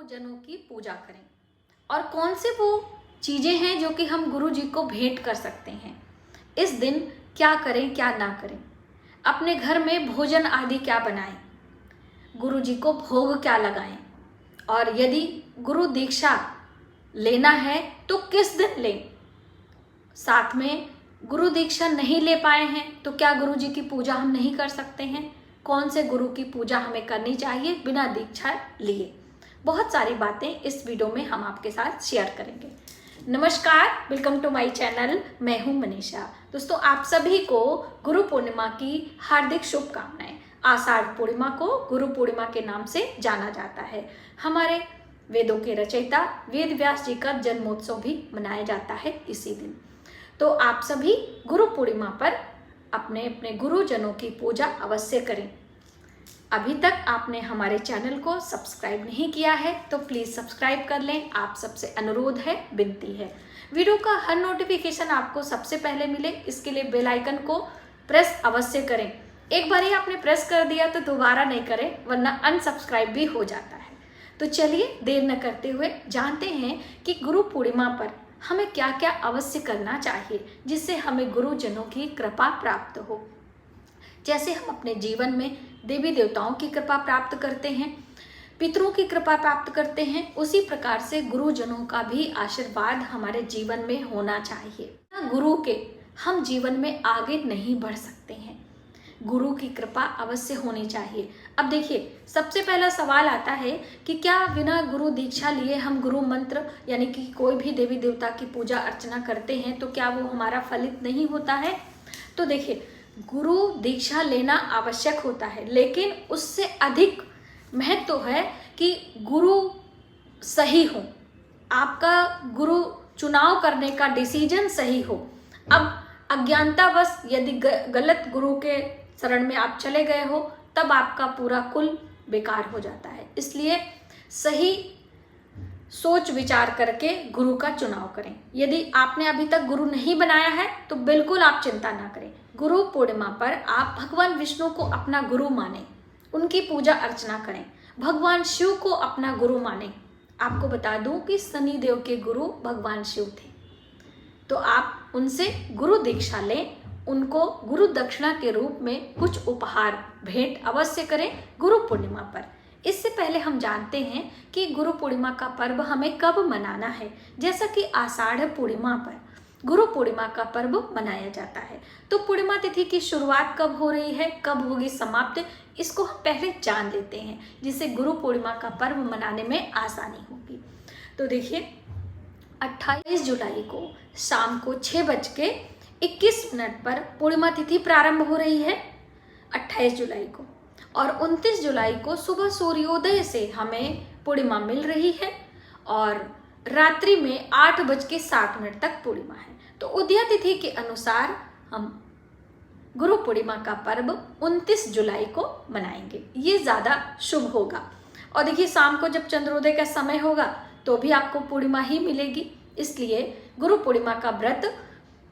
गुरुजनों की पूजा करें और कौन से वो चीज़ें हैं जो कि हम गुरु जी को भेंट कर सकते हैं। इस दिन क्या करें क्या ना करें, अपने घर में भोजन आदि क्या बनाएं, गुरु जी को भोग क्या लगाएं, और यदि गुरु दीक्षा लेना है तो किस दिन लें। साथ में गुरु दीक्षा नहीं ले पाए हैं तो क्या गुरु जी की पूजा हम नहीं कर सकते हैं, कौन से गुरु की पूजा हमें करनी चाहिए बिना दीक्षा लिए। बहुत सारी बातें इस वीडियो में हम आपके साथ शेयर करेंगे। नमस्कार, वेलकम टू माय चैनल। मैं हूं मनीषा। दोस्तों, आप सभी को गुरु पूर्णिमा की हार्दिक शुभकामनाएं। आषाढ़ पूर्णिमा को गुरु पूर्णिमा के नाम से जाना जाता है। हमारे वेदों के रचयिता वेद व्यास जी का जन्मोत्सव भी मनाया जाता है इसी दिन। तो आप सभी गुरु पूर्णिमा पर अपने अपने गुरुजनों की पूजा अवश्य करें। अभी तक आपने हमारे चैनल को सब्सक्राइब नहीं किया है तो प्लीज़ सब्सक्राइब कर लें। आप सबसे अनुरोध है, विनती है। वीडियो का हर नोटिफिकेशन आपको सबसे पहले मिले, इसके लिए बेल आइकन को प्रेस अवश्य करें। एक बार ही आपने प्रेस कर दिया तो दोबारा नहीं करें, वरना अनसब्सक्राइब भी हो जाता है। तो चलिए देर न करते हुए जानते हैं कि गुरु पूर्णिमा पर हमें क्या क्या अवश्य करना चाहिए जिससे हमें गुरुजनों की कृपा प्राप्त हो। जैसे हम अपने जीवन में देवी देवताओं की कृपा प्राप्त करते हैं, पितरों की कृपा प्राप्त करते हैं, उसी प्रकार से गुरुजनों का भी आशीर्वाद हमारे जीवन में होना चाहिए। गुरु के हम जीवन में आगे नहीं बढ़ सकते हैं, गुरु की कृपा अवश्य होनी चाहिए। अब देखिए, सबसे पहला सवाल आता है कि क्या बिना गुरु दीक्षा लिए हम गुरु मंत्र यानी कि कोई भी देवी देवता की पूजा अर्चना करते हैं तो क्या वो हमारा फलित नहीं होता है। तो देखिए, गुरु दीक्षा लेना आवश्यक होता है, लेकिन उससे अधिक महत्व है कि गुरु सही हो, आपका गुरु चुनाव करने का डिसीजन सही हो। अब अज्ञानतावश यदि गलत गुरु के शरण में आप चले गए हो तब आपका पूरा कुल बेकार हो जाता है। इसलिए सही सोच विचार करके गुरु का चुनाव करें। यदि आपने अभी तक गुरु नहीं बनाया है तो बिल्कुल आप चिंता ना करें। गुरु पूर्णिमा पर आप भगवान विष्णु को अपना गुरु माने, उनकी पूजा अर्चना करें। भगवान शिव को अपना गुरु माने। आपको बता दूं कि शनि देव के गुरु भगवान शिव थे, तो आप उनसे गुरु दीक्षा लें। उनको गुरु दक्षिणा के रूप में कुछ उपहार भेंट अवश्य करें गुरु पूर्णिमा पर। इससे पहले हम जानते हैं कि गुरु पूर्णिमा का पर्व हमें कब मनाना है। जैसा कि आषाढ़ पूर्णिमा पर गुरु पूर्णिमा का पर्व मनाया जाता है, तो पूर्णिमा तिथि की शुरुआत कब हो रही है, कब होगी समाप्त, इसको हम पहले जान लेते हैं, जिससे गुरु पूर्णिमा का पर्व मनाने में आसानी होगी। तो देखिए, 28 जुलाई को शाम को 6:21 पर पूर्णिमा तिथि प्रारंभ हो रही है 28 जुलाई को, और 29 जुलाई को सुबह सूर्योदय से हमें पूर्णिमा मिल रही है और रात्रि में 8:07 तक पूर्णिमा है। तो उदया तिथि के अनुसार हम गुरु पूर्णिमा का पर्व 29 जुलाई को मनाएंगे, ये ज़्यादा शुभ होगा। और देखिए, शाम को जब चंद्रोदय का समय होगा तो भी आपको पूर्णिमा ही मिलेगी। इसलिए गुरु पूर्णिमा का व्रत,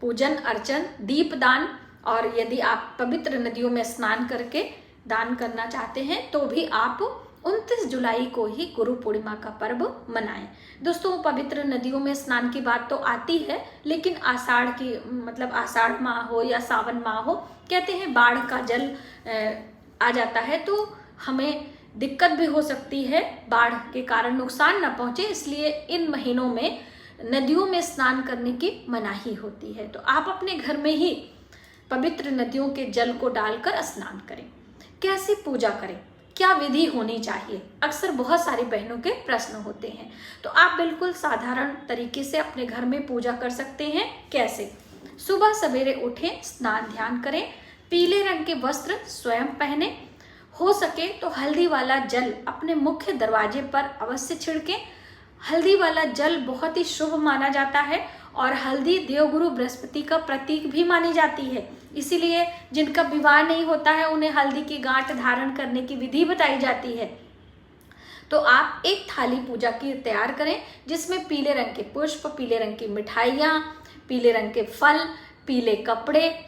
पूजन अर्चन, दीपदान, और यदि आप पवित्र नदियों में स्नान करके दान करना चाहते हैं तो भी आप 29 जुलाई को ही गुरु पूर्णिमा का पर्व मनाएं। दोस्तों, पवित्र नदियों में स्नान की बात तो आती है, लेकिन आषाढ़ की मतलब आषाढ़ माह हो या सावन माह हो, कहते हैं बाढ़ का जल आ जाता है तो हमें दिक्कत भी हो सकती है, बाढ़ के कारण नुकसान न पहुंचे, इसलिए इन महीनों में नदियों में स्नान करने की मनाही होती है। तो आप अपने घर में ही पवित्र नदियों के जल को डालकर स्नान करें। कैसे पूजा करें, क्या विधि होनी चाहिए, अक्सर बहुत सारी बहनों के प्रश्न होते हैं। तो आप बिल्कुल साधारण तरीके से अपने घर में पूजा कर सकते हैं। कैसे? सुबह सवेरे उठें, स्नान ध्यान करें, पीले रंग के वस्त्र स्वयं पहने, हो सके तो हल्दी वाला जल अपने मुख्य दरवाजे पर अवश्य छिड़कें। हल्दी वाला जल बहुत ही शुभ माना जाता है और हल्दी देवगुरु बृहस्पति का प्रतीक भी मानी जाती है। इसीलिए जिनका विवाह नहीं होता है उन्हें हल्दी की गांठ धारण करने की विधि बताई जाती है। तो आप एक थाली पूजा की तैयार करें जिसमें पीले रंग के पुष्प, पीले रंग की मिठाइयाँ, पीले रंग के फल, पीले कपड़े,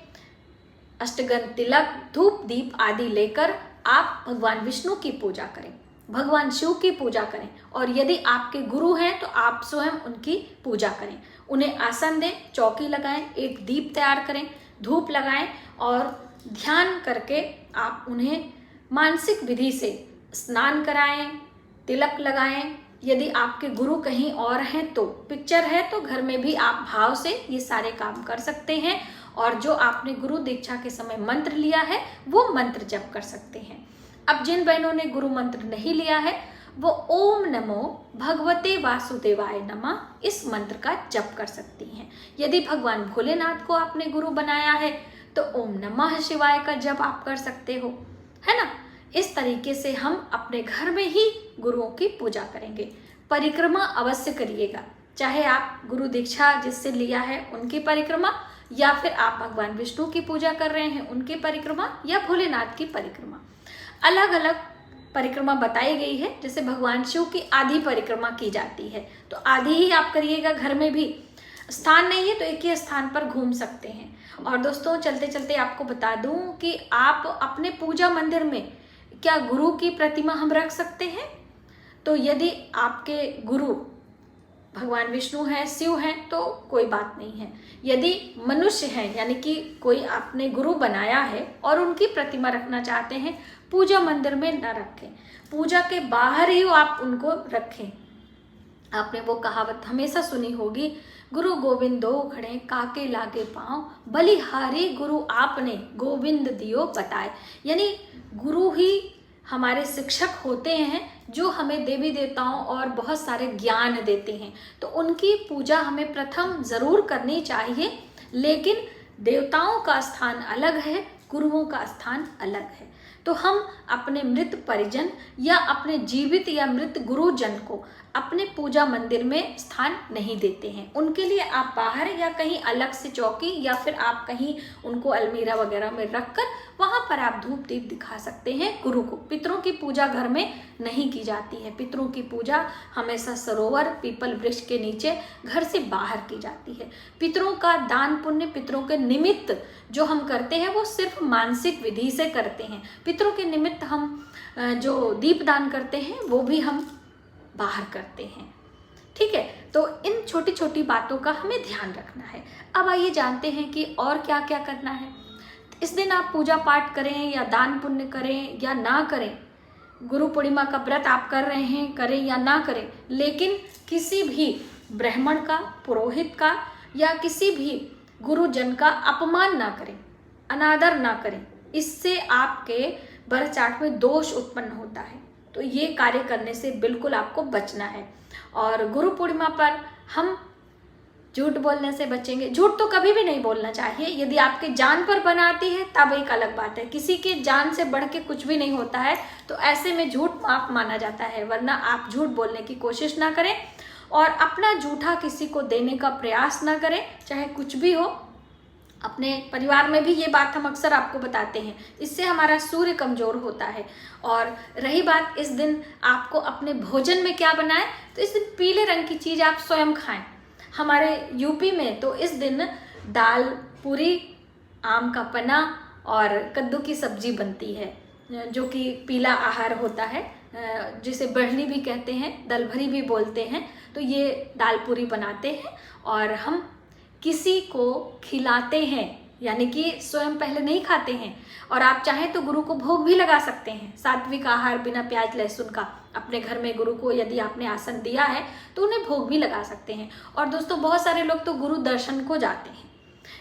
अष्टगंध तिलक, धूप दीप आदि लेकर आप भगवान विष्णु की पूजा करें। भगवान शिव की पूजा करें, और यदि आपके गुरु हैं तो आप स्वयं उनकी पूजा करें। उन्हें आसन दें, चौकी लगाएं, एक दीप तैयार करें, धूप लगाएं और ध्यान करके आप उन्हें मानसिक विधि से स्नान कराएं, तिलक लगाएं। यदि आपके गुरु कहीं और हैं तो पिक्चर है तो घर में भी आप भाव से ये सारे काम कर सकते हैं। और जो आपने गुरु दीक्षा के समय मंत्र लिया है वो मंत्र जप कर सकते हैं। अब जिन बहनों ने गुरु मंत्र नहीं लिया है वो ओम नमो भगवते वासुदेवाय नमः इस मंत्र का जप कर सकती हैं। यदि भगवान भोलेनाथ को आपने गुरु बनाया है तो ओम नमः शिवाय का जप आप कर सकते हो, है ना। इस तरीके से हम अपने घर में ही गुरुओं की पूजा करेंगे। परिक्रमा अवश्य करिएगा, चाहे आप गुरु दीक्षा जिससे लिया है उनकी परिक्रमा, या फिर आप भगवान विष्णु की पूजा कर रहे हैं उनकी परिक्रमा, या भोलेनाथ की परिक्रमा। अलग अलग परिक्रमा बताई गई है। जैसे भगवान शिव की आधी परिक्रमा की जाती है तो आधी ही आप करिएगा। घर में भी स्थान नहीं है तो एक ही स्थान पर घूम सकते हैं। और दोस्तों चलते चलते आपको बता दूं कि आप अपने पूजा मंदिर में क्या गुरु की प्रतिमा हम रख सकते हैं। तो यदि आपके गुरु भगवान विष्णु हैं, शिव हैं तो कोई बात नहीं है। यदि मनुष्य हैं यानी कि कोई आपने गुरु बनाया है और उनकी प्रतिमा रखना चाहते हैं, पूजा मंदिर में न रखें, पूजा के बाहर ही आप उनको रखें। आपने वो कहावत हमेशा सुनी होगी, गुरु गोविंदो खड़े काके लागे पाँव, बलिहारी गुरु आपने गोविंद दियो बताए। यानी गुरु ही हमारे शिक्षक होते हैं जो हमें देवी देवताओं और बहुत सारे ज्ञान देते हैं। तो उनकी पूजा हमें प्रथम जरूर करनी चाहिए, लेकिन देवताओं का स्थान अलग है, गुरुओं का स्थान अलग है। तो हम अपने मृत परिजन या अपने जीवित या मृत गुरुजन को अपने पूजा मंदिर में स्थान नहीं देते हैं। उनके लिए आप बाहर या कहीं अलग से चौकी या फिर आप कहीं उनको अलमीरा वगैरह में रखकर वहां पर आप धूप दीप दिखा सकते हैं गुरु को। पितरों की पूजा घर में नहीं की जाती है। पितरों की पूजा हमेशा सरोवर, पीपल वृक्ष के नीचे घर से बाहर की जाती है। पितरों का दान पुण्य, पितरों के निमित्त जो हम करते हैं वो सिर्फ मानसिक विधि से करते हैं। पितरों के निमित्त हम जो दीप दान करते हैं वो भी हम बाहर करते हैं। ठीक है, तो इन छोटी छोटी बातों का हमें ध्यान रखना है। अब आइए जानते हैं कि और क्या क्या करना है। इस दिन आप पूजा पाठ करें या दान पुण्य करें या ना करें, गुरु पूर्णिमा का व्रत आप कर रहे हैं, करें या ना करें, लेकिन किसी भी ब्राह्मण का, पुरोहित का या किसी भी गुरुजन का अपमान ना करें, अनादर ना करें। इससे आपके बर्थ चार्ट में दोष उत्पन्न होता है। तो ये कार्य करने से बिल्कुल आपको बचना है। और गुरु पूर्णिमा पर हम झूठ बोलने से बचेंगे। झूठ तो कभी भी नहीं बोलना चाहिए। यदि आपके जान पर बनाती है तब एक अलग बात है। किसी की जान से बढ़ के कुछ भी नहीं होता है, तो ऐसे में झूठ माफ माना जाता है। वरना आप झूठ बोलने की कोशिश ना करें और अपना झूठा किसी को देने का प्रयास ना करें, चाहे कुछ भी हो। अपने परिवार में भी ये बात हम अक्सर आपको बताते हैं, इससे हमारा सूर्य कमजोर होता है। और रही बात इस दिन आपको अपने भोजन में क्या बनाएं, तो इस दिन पीले रंग की चीज़ आप स्वयं खाएं। हमारे यूपी में तो इस दिन दाल पूरी, आम का पन्ना और कद्दू की सब्जी बनती है, जो कि पीला आहार होता है, जिसे बढ़नी भी कहते हैं, दल भरी भी बोलते हैं। तो ये दाल पूरी बनाते हैं और हम किसी को खिलाते हैं, यानी कि स्वयं पहले नहीं खाते हैं। और आप चाहें तो गुरु को भोग भी लगा सकते हैं, सात्विक आहार बिना प्याज लहसुन का। अपने घर में गुरु को यदि आपने आसन दिया है तो उन्हें भोग भी लगा सकते हैं। और दोस्तों बहुत सारे लोग तो गुरु दर्शन को जाते हैं।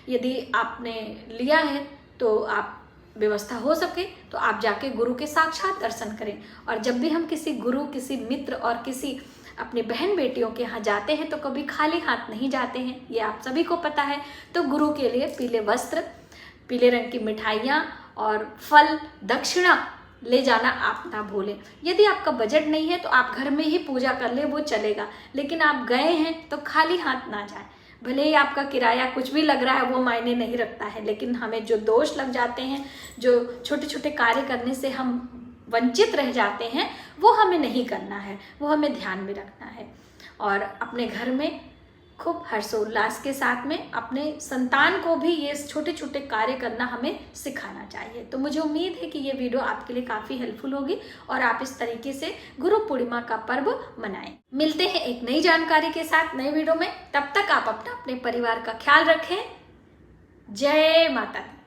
यदि आपने लिया है तो आप व्यवस्था हो सके तो आप जाके गुरु के साक्षात दर्शन करें। और जब भी हम किसी गुरु, किसी मित्र और किसी अपनी बहन बेटियों के यहाँ जाते हैं तो कभी खाली हाथ नहीं जाते हैं, ये आप सभी को पता है। तो गुरु के लिए पीले वस्त्र, पीले रंग की मिठाइयाँ और फल, दक्षिणा ले जाना आप ना भूलें। यदि आपका बजट नहीं है तो आप घर में ही पूजा कर ले, वो चलेगा। लेकिन आप गए हैं तो खाली हाथ ना जाए। भले ही आपका किराया कुछ भी लग रहा है, वो मायने नहीं रखता है, लेकिन हमें जो दोष लग जाते हैं, जो छोटे छोटे कार्य करने से हम वंचित रह जाते हैं, वो हमें नहीं करना है, वो हमें ध्यान में रखना है। और अपने घर में खूब हर्षोल्लास के साथ में अपने संतान को भी ये छोटे छोटे कार्य करना हमें सिखाना चाहिए। तो मुझे उम्मीद है कि ये वीडियो आपके लिए काफ़ी हेल्पफुल होगी और आप इस तरीके से गुरु पूर्णिमा का पर्व मनाएं। मिलते हैं एक नई जानकारी के साथ नए वीडियो में। तब तक आप अपने परिवार का ख्याल रखें। जय माता दी।